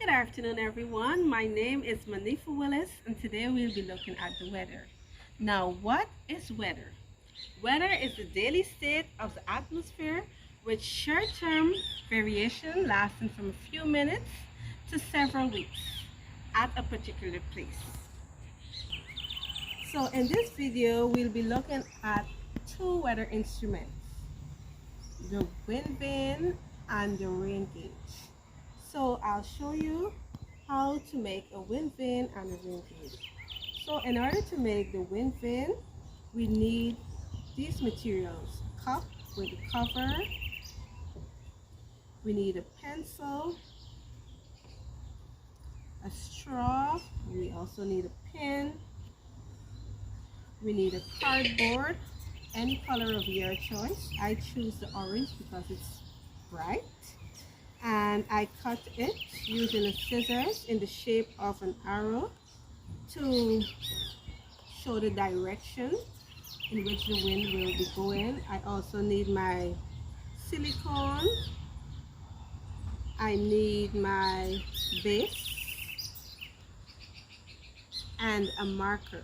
Good afternoon, everyone. My name is Manifa Willis, and today we'll be looking at the weather. Now, what is weather? Weather is the daily state of the atmosphere with short-term variation lasting from a few minutes to several weeks at a particular place. So in this video, we'll be looking at two weather instruments, the wind vane and the rain gauge. So I'll show you how to make a wind vane and a rain gauge. So in order to make the wind vane, we need these materials: cup with a cover, we need a pencil, a straw, we also need a pen, we need a cardboard, any color of your choice. I choose the orange because it's bright, and I cut it using a scissors in the shape of an arrow to show the direction in which the wind will be going. I also need my silicone, I need my base, and a marker.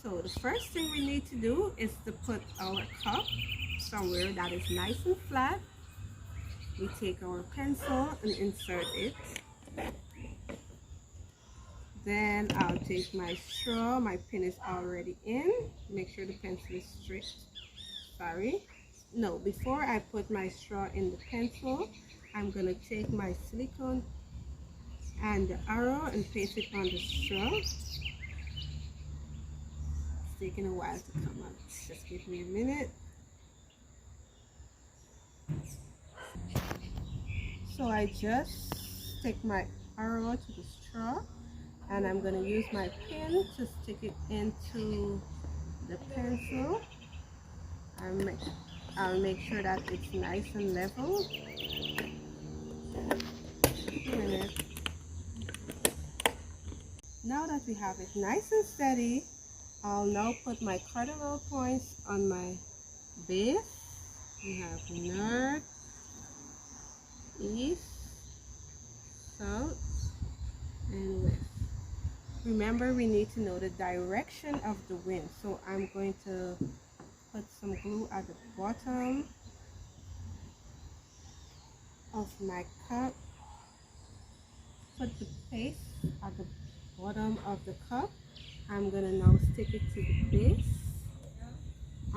So the first thing we need to do is to put our cup somewhere that is nice and flat. We take our pencil and insert it. Then I'll take my straw. My pin is already in. Make sure the pencil is straight. Sorry. No, before I put my straw in the pencil, I'm going to take my silicone and the arrow and place it on the straw. It's taking a while to come out. Just give me a minute. So I just stick my arrow to the straw, and I'm going to use my pin to stick it into the pencil. I'll make sure that it's nice and level. A minute. Now that we have it nice and steady, I'll now put my cardinal points on my base. We have north, east, south, and west. Remember, we need to know the direction of the wind. So I'm going to put some glue at the bottom of my cup. Put the paste at the bottom of the cup. I'm going to now stick it to the base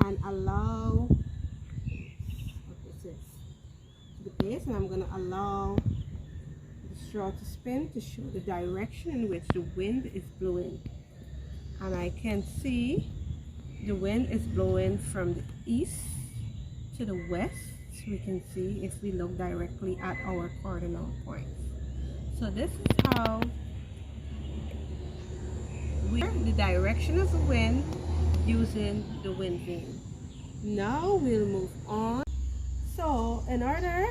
and allow and I'm going to allow the straw to spin to show the direction in which the wind is blowing. And I can see the wind is blowing from the east to the west. We can see if we look directly at our cardinal points. So this is how we the direction of the wind using the wind vane. Now we'll move on. So in order,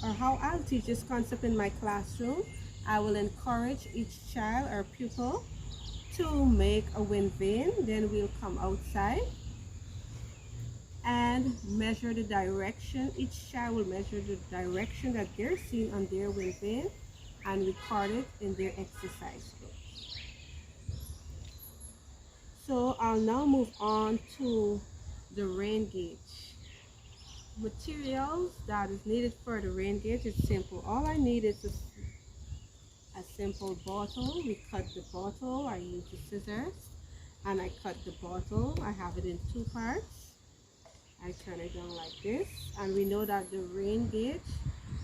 or how I'll teach this concept in my classroom, I will encourage each child or pupil to make a wind vane. Then we'll come outside and measure the direction. Each child will measure the direction that they're seeing on their wind vane and record it in their exercise book. So I'll now move on to the rain gauge. Materials that is needed for the rain gauge is simple. All I need is a simple bottle. We cut the bottle. I use the scissors and I cut the bottle. I have it in two parts. I turn it down like this, and we know that the rain gauge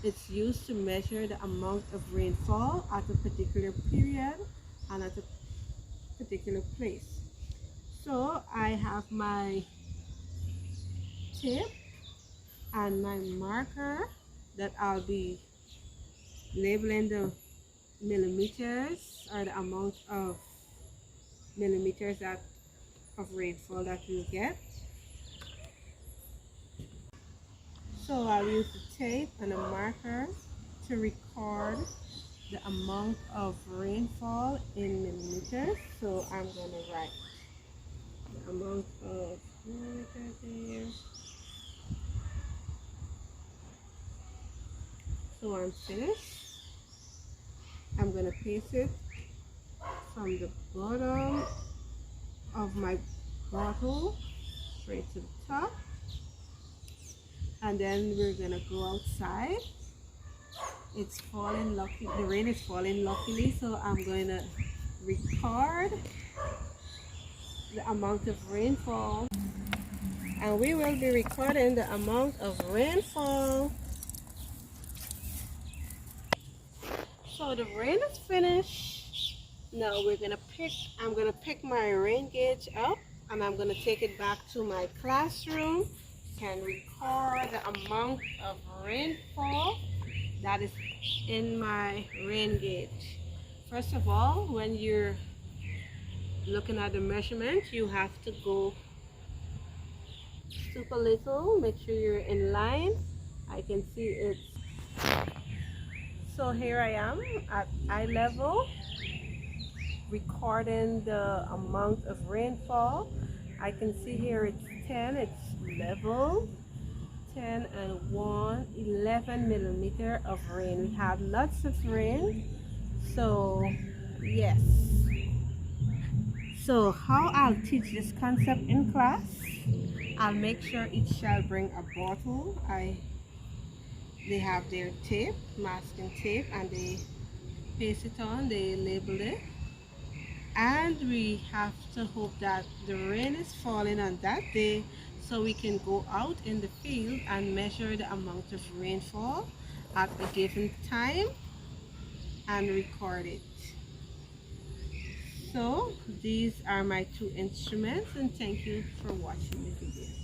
is used to measure the amount of rainfall at a particular period and at a particular place. So I have my tape and my marker that I'll be labeling the millimeters, or the amount of millimeters of rainfall that we'll get. So I'll use the tape and a marker to record the amount of rainfall in millimeters. So I'm going to write the amount of millimeters here. So I'm finished. I'm going to paste it from the bottom of my bottle straight to the top, and then we're gonna go outside. It's falling lucky, the rain is falling luckily, so I'm going to record the amount of rainfall, and we will be recording the amount of rainfall. So the rain is finished. Now I'm gonna pick my rain gauge up, and I'm gonna take it back to my classroom and record the amount of rainfall that is in my rain gauge. First of all, when you're looking at the measurement, you have to go stoop a little, make sure you're in line. I can see it. So here I am at eye level, recording the amount of rainfall. I can see here it's 10, it's level 10 and 1, 11 millimeter of rain. We have lots of rain. So yes, so how I'll teach this concept in class, I'll make sure each child bring a bottle. They have their tape, masking tape, and they paste it on, they label it, and we have to hope that the rain is falling on that day so we can go out in the field and measure the amount of rainfall at a given time and record it. So these are my two instruments, and thank you for watching the video.